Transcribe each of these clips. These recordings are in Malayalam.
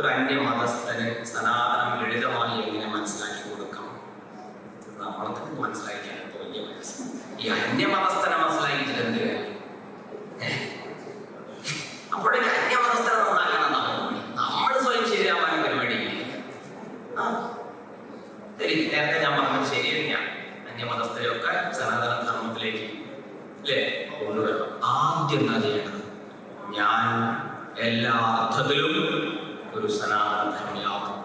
ഒരു അന്യമതസ്ഥന് സനാതനം ലളിതമായി എങ്ങനെ മനസ്സിലാക്കി കൊടുക്കാം? നമ്മളൊക്കെ മനസ്സിലാക്കിയാണ് വലിയ മനസ്സ്. ഈ അന്യമതസ്ഥനെ മനസ്സിലാക്കിയിട്ട് എന്ത് കാര്യം? അപ്പോഴേക്ക് അന്യമതസ്ഥനെ നന്നാക്കണം. നമ്മൾ സ്വയം ശരിയാവാനും പരിപാടിയില്ല. ശരി, നേരത്തെ ഞാൻ പറഞ്ഞത് ശരിയാണ്. അന്യമതസ്ഥരെയൊക്കെ സനാതന ധർമ്മത്തിലേക്ക് അല്ലേ കൊണ്ടുവരണം. ആദ്യം എന്താ ചെയ്യേണ്ടത്? ഞാൻ എല്ലാ അർത്ഥത്തിലും ഒരു സനാതന ധർമ്മിയാവണം.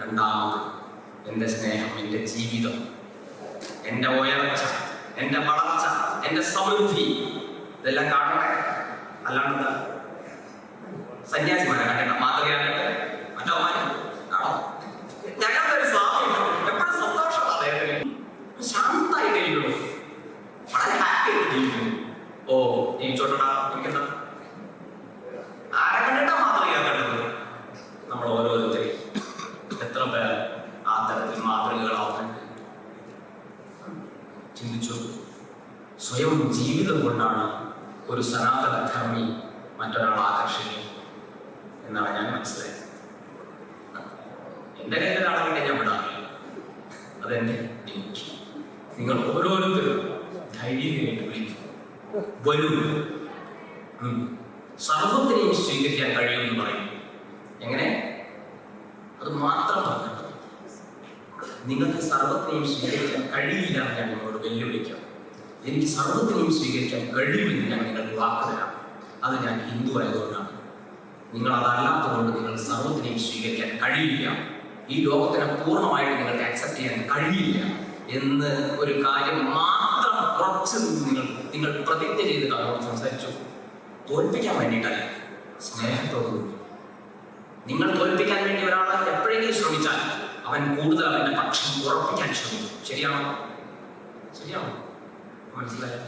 രണ്ടാമത് എൻ്റെ സ്നേഹം, എൻ്റെ ജീവിതം, എൻ്റെ ഉയർച്ച, എൻ്റെ വളർച്ച, എൻ്റെ സമൃദ്ധി ഇതെല്ലാം കാണട്ടെ. അല്ലാണ്ട് സന്യാസിമാരെ കണ്ടേണ്ട മാതൃകയാകട്ടെ. മറ്റോ ആണോ? ഞങ്ങളുടെ ഒരു സ്വാമി എപ്പോഴും സന്തോഷമാണ് അദ്ദേഹത്തിന്. ശാന്തായിട്ടിരിക്കുന്നു, വളരെ ഹാപ്പി ആയിട്ട് ജീവിക്കുന്നു. ഓ ജീവിച്ചോട്ടാ, എനിക്കെന്താ ആരെ കണ്ടിട്ടാ മാതൃകയാക്കേണ്ടത്? നമ്മൾ ഓരോരുത്തരും എത്ര പേർ ആ തരത്തിൽ മാതൃകകളാവുന്നുണ്ട് ചിന്തിച്ചു. സ്വയം ജീവിതം കൊണ്ടാണ് ഒരു സനാതന ധർമ്മി മറ്റൊരാൾ ആകർഷിക്കുന്നത് എന്നാണ് ഞാൻ മനസ്സിലായത്. എന്റെ കയ്യിൽ ആളുകളെ ഞാൻ വിടാറില്ല, അതെന്റെ ഡ്യൂട്ടി. നിങ്ങൾ ഓരോരുത്തരും ധൈര്യമായിട്ട് വിളിക്കും, വരൂ, സർവത്തിനെയും സ്വീകരിക്കാൻ കഴിയുമെന്ന് പറയും. എങ്ങനെ? അത് മാത്രം പറഞ്ഞാൽ നിങ്ങൾക്ക് സർവത്തിനെയും സ്വീകരിക്കാൻ കഴിയില്ല എന്ന് ഞാൻ നിങ്ങളോട് വെല്ലുവിളിക്കാം. എനിക്ക് സർവത്തിനെയും സ്വീകരിക്കാൻ കഴിയുമെന്ന് ഞാൻ നിങ്ങൾക്ക് വാക്ക് തരാം. അത് ഞാൻ ഹിന്ദു ആയതുകൊണ്ടാണ്. നിങ്ങൾ അതല്ലാത്തതുകൊണ്ട് നിങ്ങൾ സർവത്തിനെയും സ്വീകരിക്കാൻ കഴിയില്ല, ഈ ലോകത്തിനെ പൂർണ്ണമായിട്ട് നിങ്ങൾക്ക് ആക്സെപ്റ്റ് ചെയ്യാൻ കഴിയില്ല എന്ന് ഒരു കാര്യം മാത്രം ഉറച്ച് നിങ്ങൾ പ്രതിജ്ഞ ചെയ്ത് അവരോട് സംസാരിച്ചു. തോൽപ്പിക്കാൻ വേണ്ടിയിട്ടല്ല, സ്നേഹത്തോടുകൂടി. നിങ്ങൾ തോൽപ്പിക്കാൻ വേണ്ടി ഒരാളെ എപ്പോഴെങ്കിലും ശ്രമിച്ചാൽ അവൻ കൂടുതൽ അവന്റെ പക്ഷം ഉറപ്പിക്കാൻ ശ്രമിക്കും. ശരിയാണോ? ശരിയാണോ? മനസ്സിലായോ?